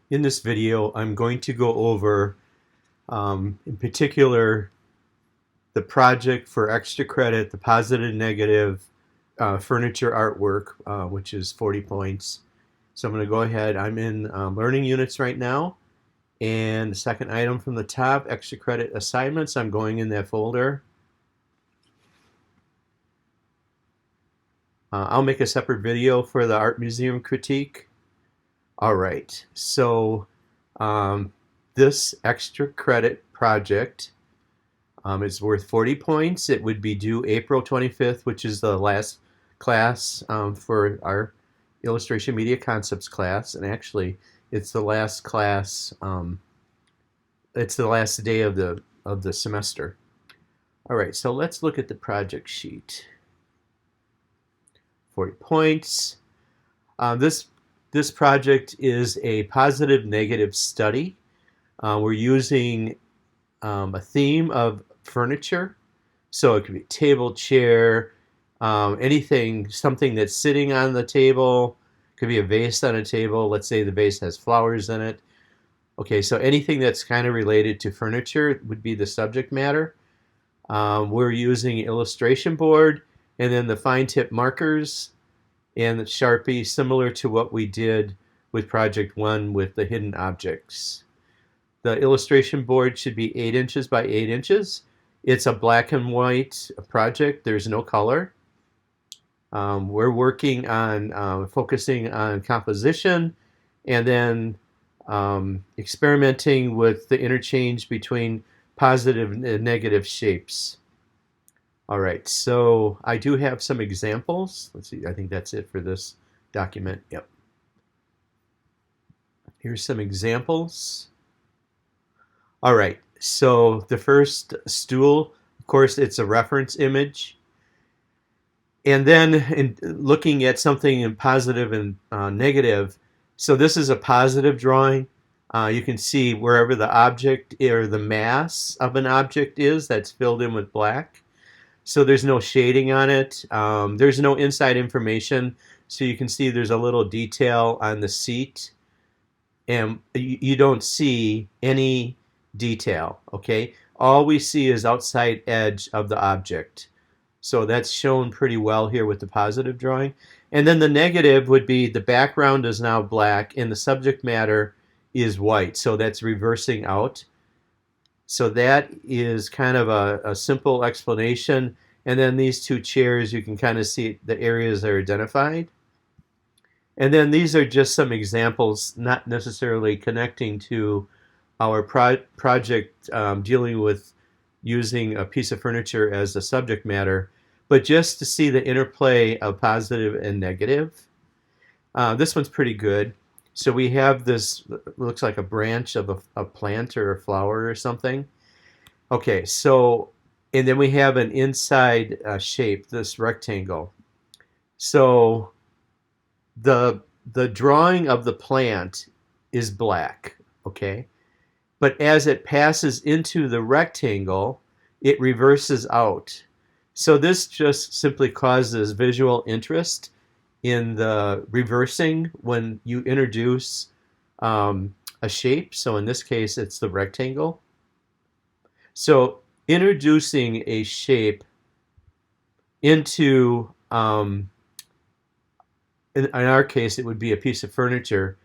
In this video, I'm going to go over, in particular, the project for extra credit, the positive and negative furniture artwork, which is 40 points. So I'm going to go ahead. I'm in learning units right now. And the second item from the top, extra credit assignments, I'm going in that folder. I'll make a separate video for the art museum critique. All right, so this extra credit project is worth 40 points. It would be due April 25th, which is the last class for our Illustration Media Concepts class. And actually, it's the last class, it's the last day of the semester. All right, so let's look at the project sheet. 40 points. This project is a positive negative study. We're using a theme of furniture. So it could be table, chair, anything, something that's sitting on the table. It could be a vase on a table. Let's say the vase has flowers in it. Okay, so anything that's kind of related to furniture would be the subject matter. We're using illustration board and then the fine tip markers and the Sharpie, similar to what we did with Project 1 with the hidden objects. The illustration board should be 8 inches by 8 inches. It's a black and white project. There's no color. We're working on focusing on composition and then experimenting with the interchange between positive and negative shapes. All right, so I do have some examples. Let's see, I think that's it for this document. Yep. Here's some examples. All right, so the first stool, of course, it's a reference image. And then in looking at something in positive and negative, so this is a positive drawing. You can see wherever the object or the mass of an object is, that's filled in with black. So there's no shading on it. There's no inside information. So you can see there's a little detail on the seat. And you don't see any detail, okay? All we see is outside edge of the object. So that's shown pretty well here with the positive drawing. And then the negative would be the background is now black and the subject matter is white. So that's reversing out. So that is kind of a simple explanation. And then these two chairs, you can kind of see the areas that are identified. And then these are just some examples, not necessarily connecting to our project dealing with using a piece of furniture as the subject matter, but just to see the interplay of positive and negative. This one's pretty good. So we have this, looks like a branch of a plant or a flower or something. Okay, so, and then we have an inside shape, this rectangle. So the drawing of the plant is black, okay? But as it passes into the rectangle, it reverses out. So this just simply causes visual interest in the reversing when you introduce a shape. So in this case, it's the rectangle. So introducing a shape into, in our case, it would be a piece of furniture,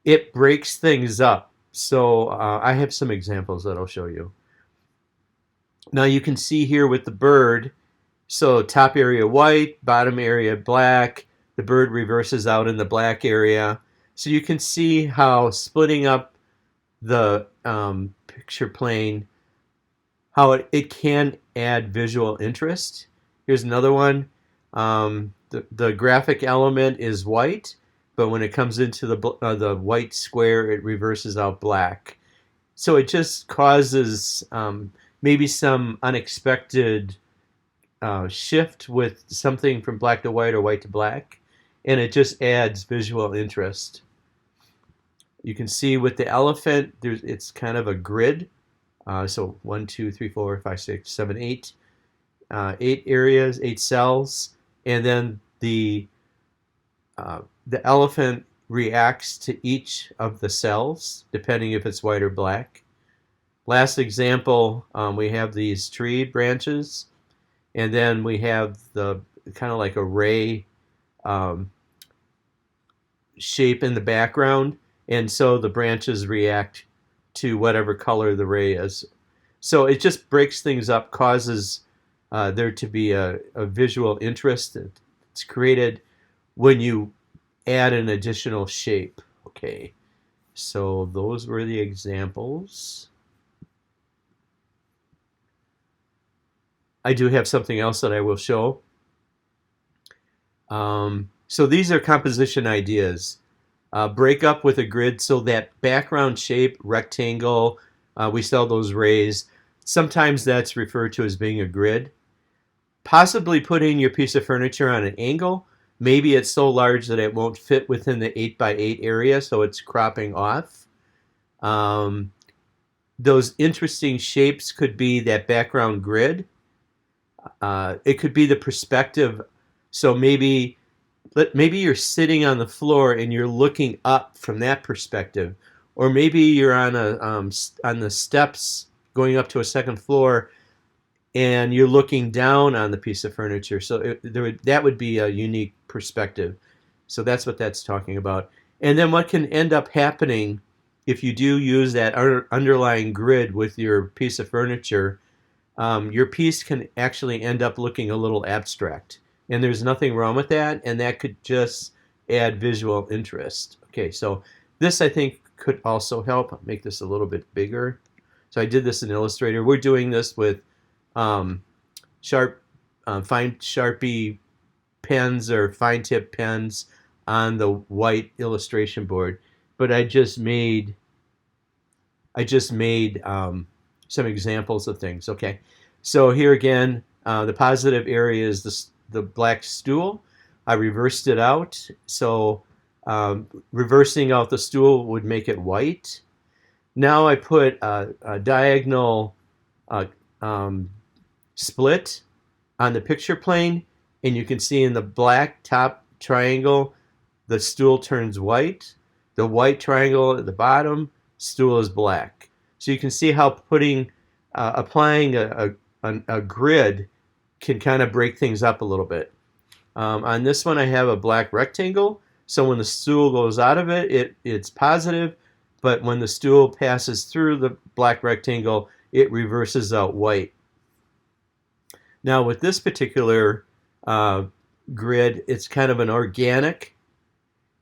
it breaks things up. So I have some examples that I'll show you. Now you can see here with the bird, so top area white, bottom area black, the bird reverses out in the black area. So you can see how splitting up the picture plane, how it can add visual interest. Here's another one. The graphic element is white, but when it comes into the white square, it reverses out black. So it just causes maybe some unexpected shift with something from black to white or white to black, and it just adds visual interest. You can see with the elephant, it's kind of a grid. So 1, 2, 3, 4, 5, 6, 7, 8. 8 areas, 8 cells, and then the elephant reacts to each of the cells, depending if it's white or black. Last example, we have these tree branches, and then we have the kind of like a ray um, shape in the background, and so the branches react to whatever color the ray is. So it just breaks things up, causes there to be a visual interest. It's created when you add an additional shape. Okay, so those were the examples. I do have something else that I will show. So these are composition ideas. Break up with a grid so that background shape, rectangle, we sell those rays. Sometimes that's referred to as being a grid. Possibly putting your piece of furniture on an angle. Maybe it's so large that it won't fit within the 8x8 area, so it's cropping off. Those interesting shapes could be that background grid. It could be the perspective. So maybe you're sitting on the floor and you're looking up from that perspective, or maybe you're on the steps going up to a second floor, and you're looking down on the piece of furniture. So that would be a unique perspective. So that's what that's talking about. And then what can end up happening if you do use that underlying grid with your piece of furniture, your piece can actually end up looking a little abstract. And there's nothing wrong with that, and that could just add visual interest. Okay, so this I think could also help. I'll make this a little bit bigger. So I did this in Illustrator. We're doing this with fine Sharpie pens or fine tip pens on the white illustration board. But I just made some examples of things. Okay, so here again, the positive area is the black stool. I reversed it out, so reversing out the stool would make it white. Now I put a diagonal split on the picture plane, and you can see in the black top triangle, the stool turns white. The white triangle at the bottom, stool is black. So you can see how applying a grid can kind of break things up a little bit. On this one, I have a black rectangle, so when the stool goes out of it, it's positive, but when the stool passes through the black rectangle, it reverses out white. Now with this particular grid, it's kind of an organic,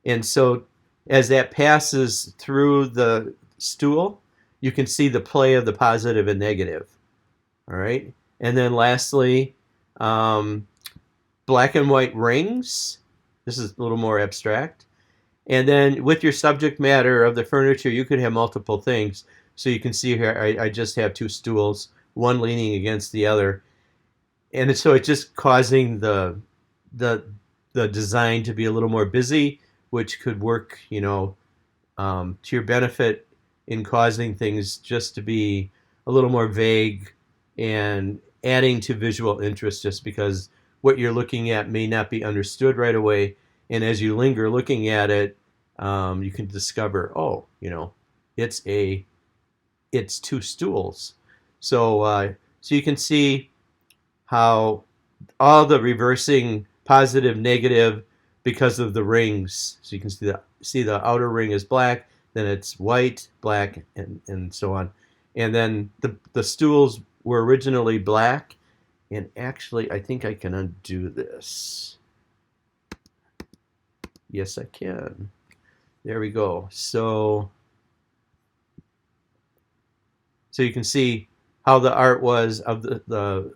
and so as that passes through the stool, you can see the play of the positive and negative. All right, and then lastly, black and white rings. This is a little more abstract. And then with your subject matter of the furniture, you could have multiple things. So you can see here, I just have two stools, one leaning against the other. And so it's just causing the design to be a little more busy, which could work, to your benefit in causing things just to be a little more vague and adding to visual interest, just because what you're looking at may not be understood right away. And as you linger looking at it, you can discover, it's two stools. So you can see how all the reversing positive, negative, because of the rings. So you can see the outer ring is black, then it's white, black, and so on. And then the stools were originally black, and actually I think I can undo this. Yes, I can. There we go. So you can see how the art was of the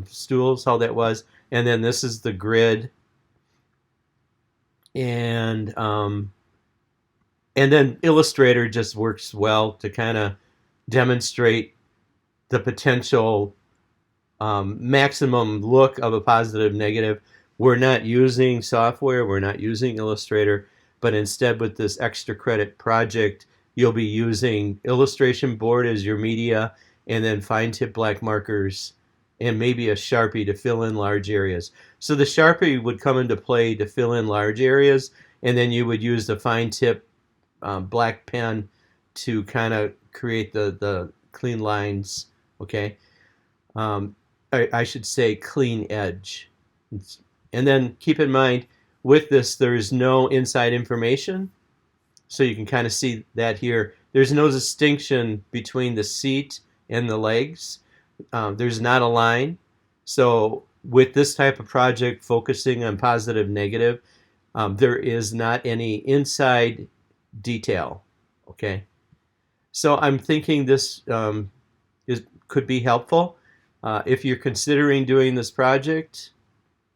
stools, how that was. And then this is the grid. And then Illustrator just works well to kind of demonstrate the potential maximum look of a positive, negative. We're not using software, we're not using Illustrator, but instead with this extra credit project, you'll be using illustration board as your media, and then fine tip black markers, and maybe a Sharpie to fill in large areas. So the Sharpie would come into play to fill in large areas, and then you would use the fine tip black pen to kind of create the clean lines, okay? I should say clean edge. And then keep in mind, with this, there is no inside information, so you can kind of see that here. There's no distinction between the seat and the legs. There's not a line. So with this type of project, focusing on positive, negative, there is not any inside detail, okay? So I'm thinking this could be helpful. If you're considering doing this project,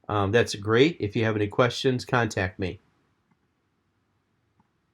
that's great. If you have any questions, contact me.